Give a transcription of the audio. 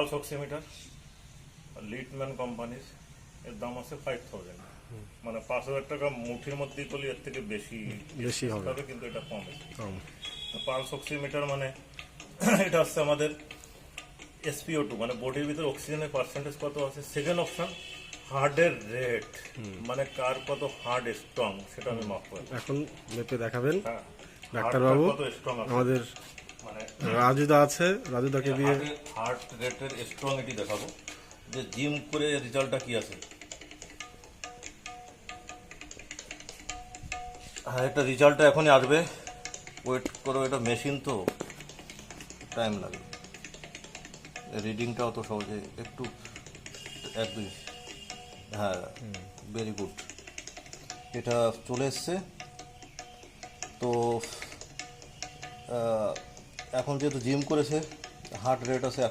Pulse oximeter লিটম্যান কোম্পানির, এর দাম আছে 5000, মানে 5000 টাকা মুঠির মধ্যেই করলে এর থেকে বেশি বেশি হবে। কিন্তু এটা কম। কম। পালস অক্সিমিটার মানে এটা হচ্ছে আমাদের SpO2, মানে বডির ভিতরে অক্সিজেনের পার্সেন্টেজ কত আছে। সেকেন্ড অপশন হার্টের রেট, মানে কার কত হার্ট স্ট্রং সেটা আমি মাপ করব। এখন মেপে দেখাবেন হ্যাঁ, ডাক্তারবাবু। কত স্ট্রং আছে আমাদের মানে রাজুদা আছে, রাজুদাকে দিয়ে হার্ট রেটের স্ট্রং এটি দেখাবো যে জিম করে রেজাল্টটা কি আছে। হ্যাঁ, এটা রেজাল্টটা এখনই আসবে, ওয়েট করো, এটা মেশিন তো টাইম লাগে, রিডিংটাও তো সহজে একটু এক দুই। হ্যাঁ, ভেরি গুড, এটা চলে এসছে। তো এখন যেহেতু জিম করেছে, হার্ট রেট আছে